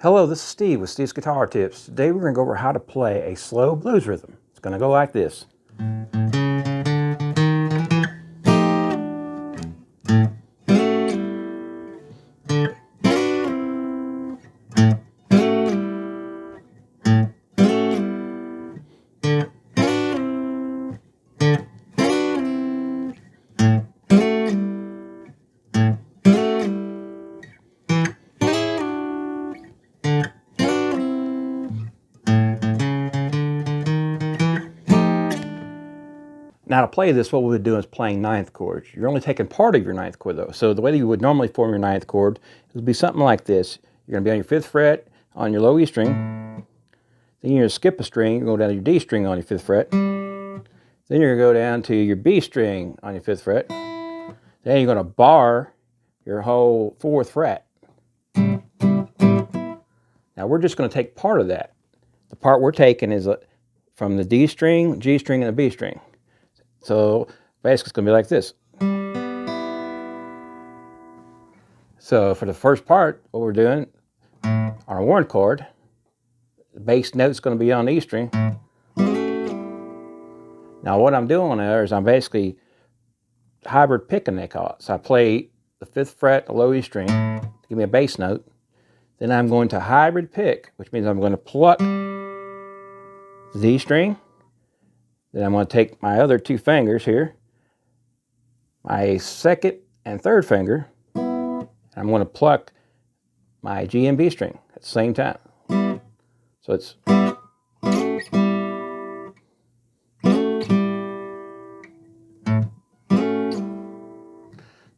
Hello, this is Steve with Steve's Guitar Tips. Today we're going to go over how to play a slow blues rhythm. It's going to go like this. Now to play this, what we'll do is playing ninth chords. You're only taking part of your ninth chord though. So the way that you would normally form your ninth chord would be something like this. You're going to be on your 5th fret on your low E string. Then you're going to skip a string, you're going to go down to your D string on your 5th fret. Then you're going to go down to your B string on your 5th fret. Then you're going to bar your whole 4th fret. Now we're just going to take part of that. The part we're taking is from the D string, G string, and the B string. So basically it's going to be like this. So for the first part, what we're doing, on our 1 chord, the bass note's going to be on the E string. Now what I'm doing there is I'm basically hybrid picking, they call it. So I play the 5th fret, the low E string, to give me a bass note. Then I'm going to hybrid pick, which means I'm going to pluck the D string. Then I'm going to take my other 2 fingers here, my 2nd and 3rd finger, and I'm going to pluck my G and B string at the same time. So it's...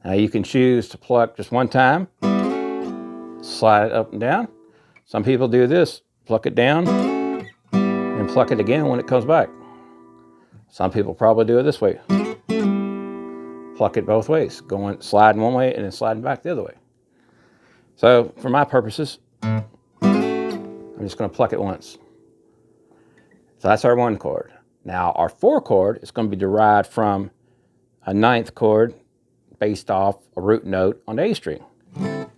Now you can choose to pluck just one time, slide it up and down. Some people do this, pluck it down, and pluck it again when it comes back. Some people probably do it this way. Pluck it both ways, sliding one way and then sliding back the other way. So for my purposes, I'm just going to pluck it once. So that's our 1 chord. Now our 4 chord is going to be derived from a 9th chord based off a root note on the A string. And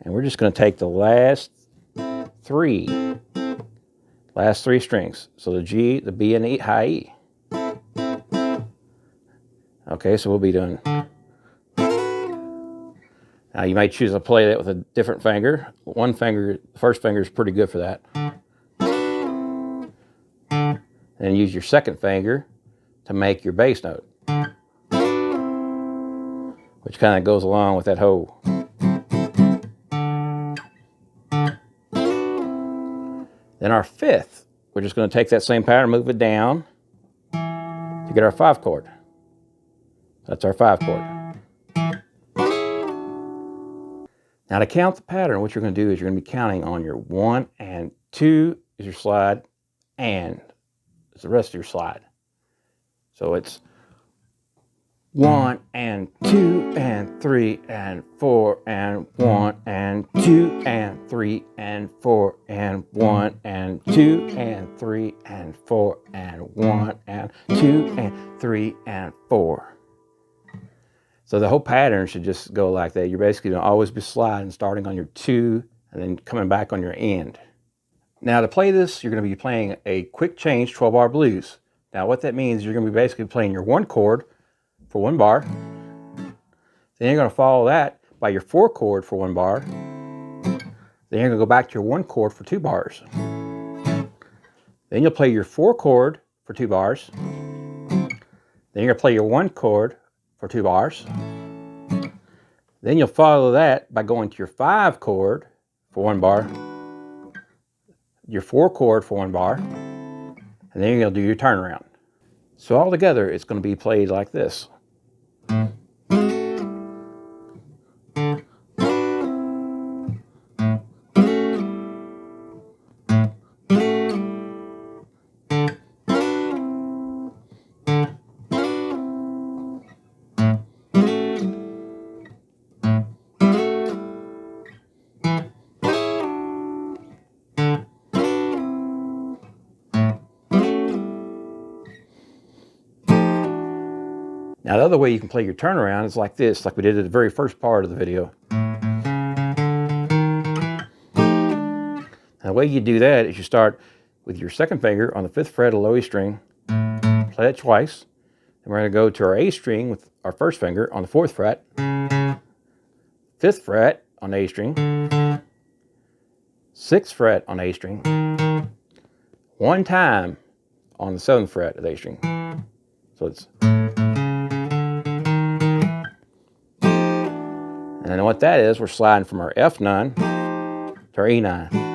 we're just going to take the last 3 strings. So the G, the B, and the high E. Okay, so we'll be doing... Now you might choose to play that with a different finger. One finger, the first finger is pretty good for that. And use your 2nd finger to make your bass note, which kind of goes along with that whole... Then our 5th, we're just going to take that same pattern, move it down to get our 5 chord. That's our 5 chord. Now to count the pattern, what you're going to do is you're going to be counting on your 1 and 2 is your slide, and is the rest of your slide. So it's 1 and 2 and 3 and 4 and 1 and 2 and 3 and 4 and 1 and 2 and 3 and 4 and 1 and 2 and 3 and 4. So the whole pattern should just go like that. You're basically going to always be sliding, starting on your 2 and then coming back on your end. Now to play this, you're going to be playing a quick change 12-bar blues. Now what that means is you're going to be basically playing your 1 chord for 1 bar. Then you're going to follow that by your 4 chord for 1 bar. Then you're going to go back to your 1 chord for 2 bars. Then you'll play your 4 chord for 2 bars. Then you're going to play your 1 chord for 2 bars. Then you'll follow that by going to your 5 chord for 1 bar, your 4 chord for 1 bar, and then you're going to do your turnaround. So all together, it's going to be played like this. Now the other way you can play your turnaround is like this, like we did at the very first part of the video. And the way you do that is you start with your second finger on the 5th fret of the low E string, play it twice. Then we're going to go to our A string with our first finger on the 4th fret, 5th fret on the A string, 6th fret on the A string, one time on the 7th fret of the A string. So it's, and then what that is, we're sliding from our F9 to our E9.